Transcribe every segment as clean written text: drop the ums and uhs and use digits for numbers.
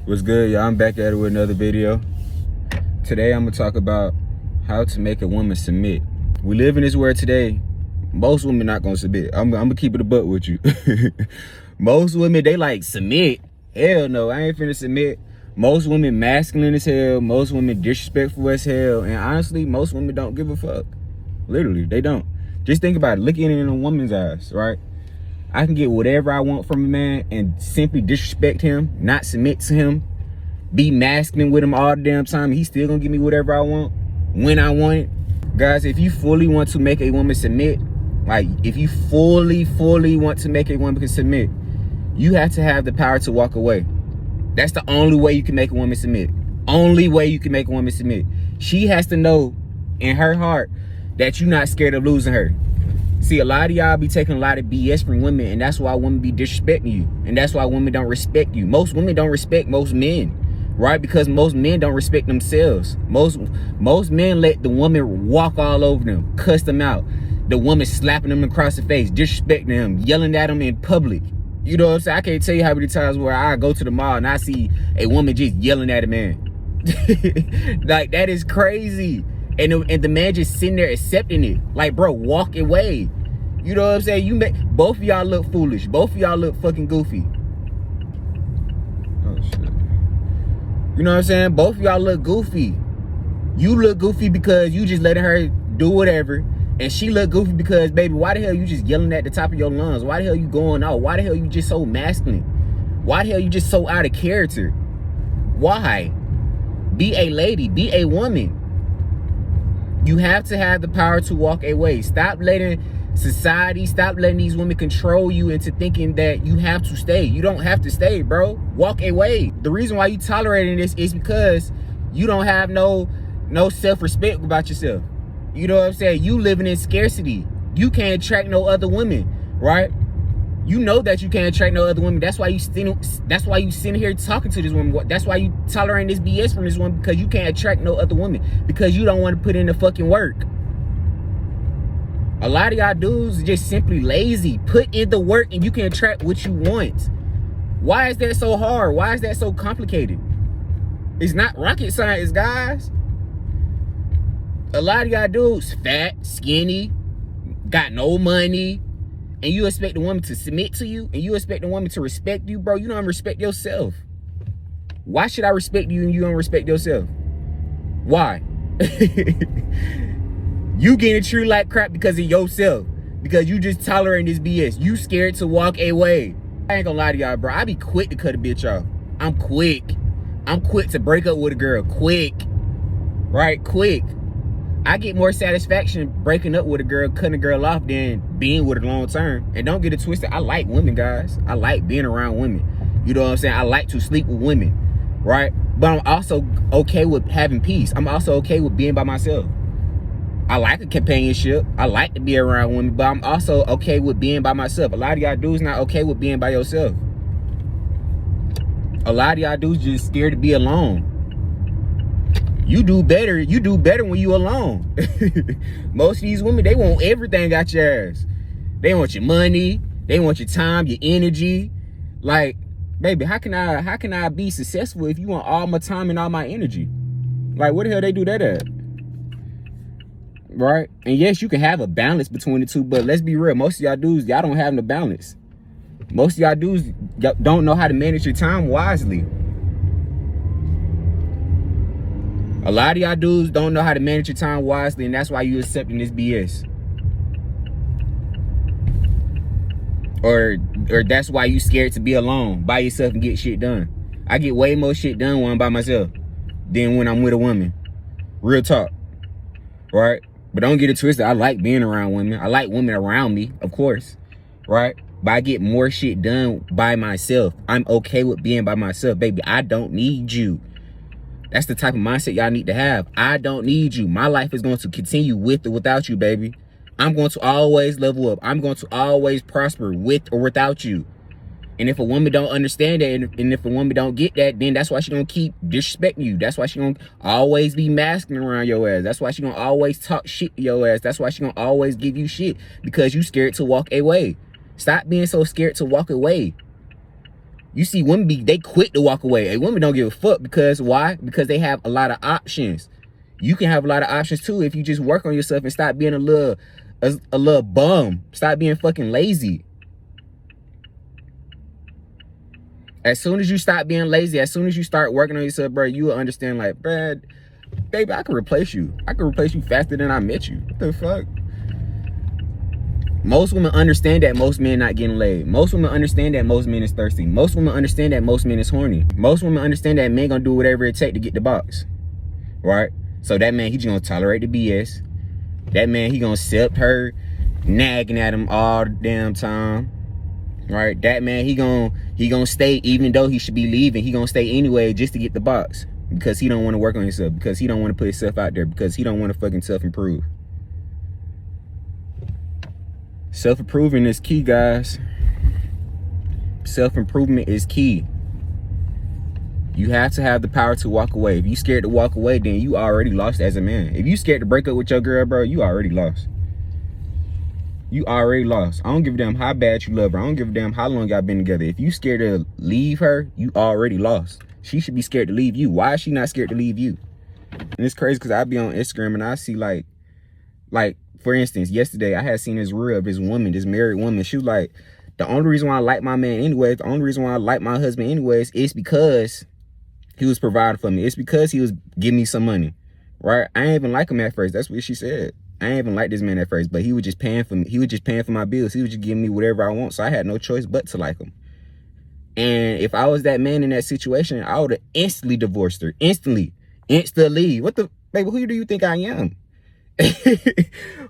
What's good, y'all? I'm back at it with another video. Today I'm gonna talk about how to make a woman submit. We live in this world today, most women not gonna submit. I'm gonna keep it a buck with you. Most women, they like submit. Hell no, I ain't finna submit. Most women masculine as hell, most women disrespectful as hell, and honestly, most women don't give a fuck. Literally, they don't. Just think about it, look at it in a woman's eyes, right? I can get whatever I want from a man and simply disrespect him, not submit to him, be masculine with him all the damn time, and he's still gonna give me whatever I want, when I want it. Guys, if you fully want to make a woman submit, like if you fully want to make a woman submit, you have to have the power to walk away. That's the only way you can make a woman submit. Only way you can make a woman submit. She has to know in her heart that you're not scared of losing her. See, a lot of y'all be taking a lot of BS from women, and that's why women be disrespecting you. And that's why women don't respect you. Most women don't respect most men, right? Because most men don't respect themselves. Most men let the woman walk all over them, cuss them out. The woman slapping them across the face, disrespecting them, yelling at them in public. You know what I'm saying? I can't tell you how many times where I go to the mall and I see a woman just yelling at a man. Like, that is crazy. And the man just sitting there accepting it. Like, bro, walk away. You know what I'm saying? You make both of y'all look foolish. Both of y'all look fucking goofy. Oh shit. You know what I'm saying? Both of y'all look goofy. You look goofy because you just letting her do whatever. And she look goofy because, baby, why the hell you just yelling at the top of your lungs? Why the hell you going out? Why the hell you just so masculine? Why the hell you just so out of character? Why? Be a lady. Be a woman. You have to have the power to walk away. Stop letting society, stop letting these women control you into thinking that you have to stay. You don't have to stay, bro. Walk away. The reason why you tolerating this is because you don't have no self-respect about yourself. You know what I'm saying? You living in scarcity. You can't attract no other women, right? You know that you can't attract no other women. That's why you sitting here talking to this woman. That's why you tolerating this BS from this woman, because you can't attract no other women, because you don't want to put in the fucking work. A lot of y'all dudes are just simply lazy. Put in the work and you can attract what you want. Why is that so hard? Why is that so complicated? It's not rocket science, guys. A lot of y'all dudes fat, skinny, got no money, and you expect the woman to submit to you, and you expect the woman to respect you, bro. You don't respect yourself. Why should I respect you and you don't respect yourself? Why? You getting treated like crap because of yourself. Because you just tolerating this BS. You scared to walk away. I ain't gonna lie to y'all, bro. I be quick to cut a bitch off. I'm quick. I'm quick to break up with a girl. Quick. Right? Quick. I get more satisfaction breaking up with a girl, cutting a girl off, than being with her long term. And don't get it twisted. I like women, guys. I like being around women. You know what I'm saying? I like to sleep with women, right? But I'm also okay with having peace. I'm also okay with being by myself. I like a companionship. I like to be around women, but I'm also okay with being by myself. A lot of y'all dudes not okay with being by yourself. A lot of y'all dudes just scared to be alone. You do better when you alone. Most of these women, they want everything out your ass. They want your money, they want your time, your energy. Like, baby, how can I be successful if you want all my time and all my energy? Like, where the hell they do that at? Right? And yes, you can have a balance between the two, but let's be real, most of y'all dudes, y'all don't have no balance. Most of y'all dudes don't know how to manage your time wisely. A lot of y'all dudes don't know how to manage your time wisely, and that's why you accepting this BS. Or that's why you scared to be alone by yourself and get shit done. I get way more shit done when I'm by myself than when I'm with a woman. Real talk. Right? But don't get it twisted. I like being around women. I like women around me, of course. Right? But I get more shit done by myself. I'm okay with being by myself, baby. I don't need you. That's the type of mindset y'all need to have. I don't need you. My life is going to continue with or without you, baby. I'm going to always level up. I'm going to always prosper with or without you. And if a woman don't understand that, and if a woman don't get that, then that's why she gonna keep disrespecting you. That's why she gonna always be masking around your ass. That's why she gonna always talk shit to your ass. That's why she gonna always give you shit, because you scared to walk away. Stop being so scared to walk away. You see women they quick to walk away. A woman don't give a fuck because why? Because they have a lot of options. You can have a lot of options too if you just work on yourself and stop being a little bum. Stop being fucking lazy. As soon as you stop being lazy, as soon as you start working on yourself, bro, you will understand, like, bro, baby, I can replace you. I can replace you faster than I met you. What the fuck? Most women understand that most men not getting laid. Most women understand that most men is thirsty. Most women understand that most men is horny. Most women understand that men gonna do whatever it take to get the box. Right? So that man, he just gonna tolerate the BS. That man, he gonna accept her nagging at him all the damn time. Right? That man, he gonna stay even though he should be leaving. He gonna stay anyway just to get the box. Because he don't want to work on himself. Because he don't want to put himself out there. Because he don't want to fucking self-improve. Self-improvement is key, guys. Self-improvement is key. You have to have the power to walk away. If you scared to walk away, then you already lost as a man. If you scared to break up with your girl, bro, you already lost. You already lost. I don't give a damn how bad you love her. I don't give a damn how long y'all been together. If you scared to leave her, you already lost. She should be scared to leave you. Why is she not scared to leave you? And it's crazy because I be on Instagram and I see like for instance, yesterday I had seen this reel of this woman, this married woman. She was like, the only reason why I like my man anyways, the only reason why I like my husband anyways, is because he was providing for me. It's because he was giving me some money, right? I ain't even like him at first. That's what she said. I ain't even like this man at first, but he was just paying for me. He was just paying for my bills. He was just giving me whatever I want. So I had no choice but to like him. And if I was that man in that situation, I would have instantly divorced her. Instantly. What the, baby, who do you think I am?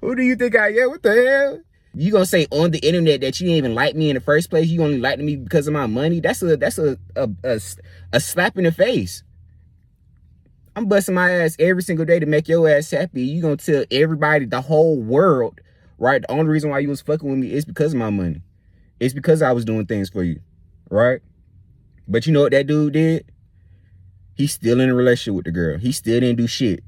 Who do you think I am? What the hell? You gonna say on the internet that you didn't even like me in the first place? You only liked me because of my money? That's a slap in the face. I'm busting my ass every single day to make your ass happy. You gonna tell everybody, the whole world, right? The only reason why you was fucking with me is because of my money. It's because I was doing things for you, right? But you know what that dude did? He's still in a relationship with the girl. He still didn't do shit.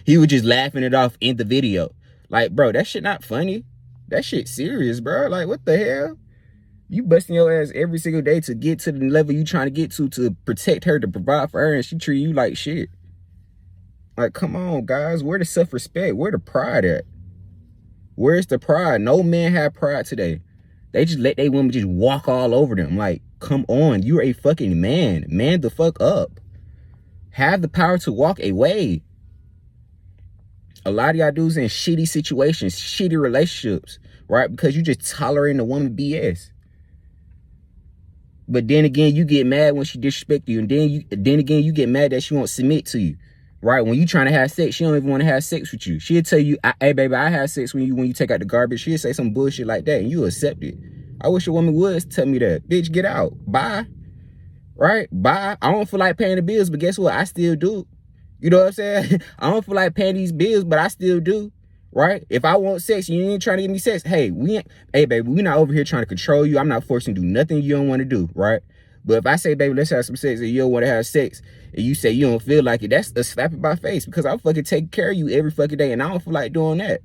He was just laughing it off in the video. Like, bro, that shit not funny. That shit serious, bro. Like, what the hell? You busting your ass every single day to get to the level you trying to get to protect her, to provide for her, and she treat you like shit. Like, come on, guys. Where the self-respect? Where the pride at? Where's the pride? No man have pride today. They just let they women just walk all over them. Like, come on. You're a fucking man. Man the fuck up. Have the power to walk away. A lot of y'all dudes in shitty situations, shitty relationships, right? Because you just tolerating the woman BS. But then again, you get mad when she disrespect you. And then again, you get mad that she won't submit to you, right? When you trying to have sex, she don't even want to have sex with you. She'll tell you, hey, baby, I have sex when you take out the garbage. She'll say some bullshit like that, and you accept it. I wish a woman would tell me that. Bitch, get out. Bye. Right? Bye. I don't feel like paying the bills, but guess what? I still do. You know what I'm saying? I don't feel like paying these bills, but I still do. Right? If I want sex, you ain't trying to give me sex. Hey, baby, we're not over here trying to control you. I'm not forcing you to do nothing you don't want to do. Right? But if I say, baby, let's have some sex, and you don't want to have sex, and you say you don't feel like it, that's a slap in my face, because I'm fucking taking care of you every fucking day, and I don't feel like doing that.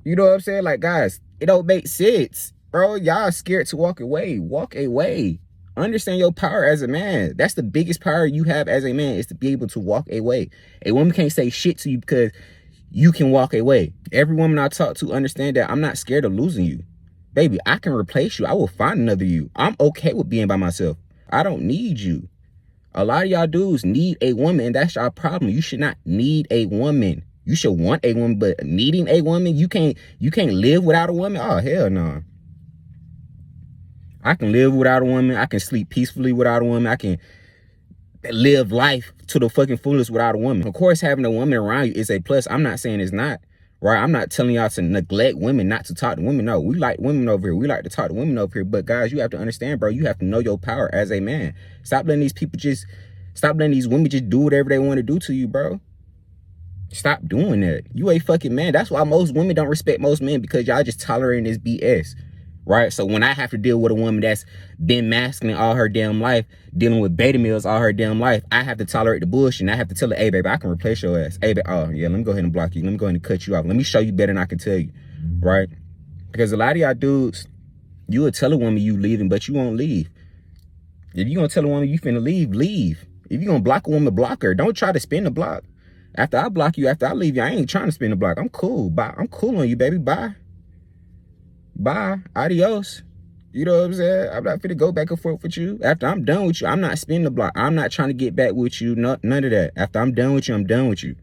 You know what I'm saying? Like, guys, it don't make sense. Bro, y'all scared to walk away. Walk away. Understand your power as a man. That's the biggest power you have as a man, is to be able to walk away. A woman can't say shit to you because you can walk away. Every woman I talk to understand that I'm not scared of losing you. Baby, I can replace you. I will find another you. I'm okay with being by myself. I don't need you. A lot of y'all dudes need a woman, and that's your problem. You should not need a woman. You should want a woman, but needing a woman, you can't live without a woman? Oh, hell no. I can live without a woman. I can sleep peacefully without a woman. I can live life to the fucking fullest without a woman. Of course, having a woman around you is a plus. I'm not saying it's not, right? I'm not telling y'all to neglect women, not to talk to women. No, we like women over here. We like to talk to women over here. But guys, you have to understand, bro, you have to know your power as a man. Stop letting these women just do whatever they want to do to you, bro. Stop doing that. You a fucking man. That's why most women don't respect most men, because y'all just tolerating this BS. Right? So when I have to deal with a woman that's been masculine all her damn life, dealing with beta males all her damn life, I have to tolerate the bullshit. And I have to tell her, hey, baby, I can replace your ass. Hey, baby, oh, yeah, let me go ahead and block you. Let me go ahead and cut you off. Let me show you better than I can tell you. Right? Because a lot of y'all dudes, You would tell a woman you leaving, but you won't leave. If you gonna tell a woman you finna leave, leave. If you gonna block a woman, block her. Don't try to spin the block. After I block you, after I leave you, I ain't trying to spin the block. I'm cool. Bye. I'm cool on you, baby. Bye. Bye. Adios. You know what I'm saying? I'm not finna go back and forth with you. After I'm done with you, I'm not spinning the block. I'm not trying to get back with you. None of that. After I'm done with you, I'm done with you.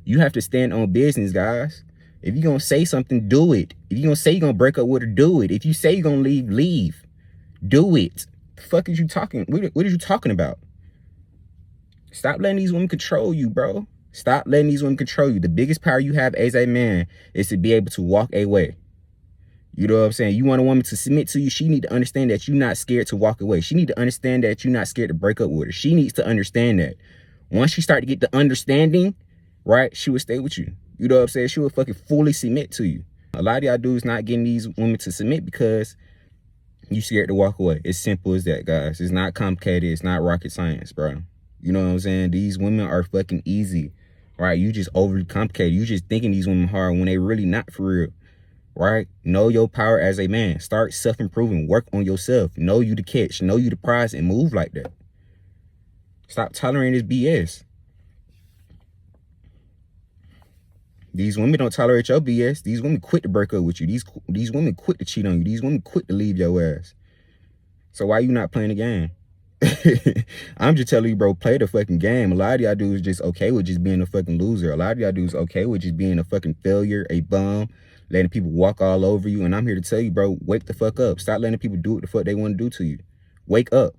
You have to stand on business, guys. If you're gonna say something, do it. If you're gonna say you're gonna break up with her, do it. If you say you're gonna leave, leave. Do it. The fuck is you talking? What are you talking about? Stop letting these women control you, bro. Stop letting these women control you. The biggest power you have as a man is to be able to walk away. You know what I'm saying? You want a woman to submit to you, she need to understand that you're not scared to walk away. She need to understand that you're not scared to break up with her. She needs to understand that. Once she start to get the understanding, right, she will stay with you. You know what I'm saying? She will fucking fully submit to you. A lot of y'all dudes not getting these women to submit because you scared to walk away. It's simple as that, guys. It's not complicated. It's not rocket science, bro. You know what I'm saying? These women are fucking easy, right? You just overly complicated. You just thinking these women hard when they really not, for real, right? Know your power as a man. Start self-improving. Work on yourself. Know you the catch. Know you the prize and move like that. Stop tolerating this BS. These women don't tolerate your BS. These women quit to break up with you. These women quit to cheat on you. These women quit to leave your ass. So why you not playing the game? I'm just telling you, bro, play the fucking game. A lot of y'all dudes just okay with just being a fucking loser. A lot of y'all dudes okay with just being a fucking failure, a bum, letting people walk all over you. And I'm here to tell you, bro, wake the fuck up. Stop letting people do what the fuck they want to do to you. Wake up.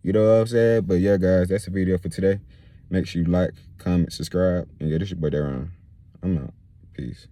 You know what I'm saying? But yeah, guys, that's the video for today. Make sure you like, comment, subscribe, and yeah, this your boy Daron. I'm out. Peace.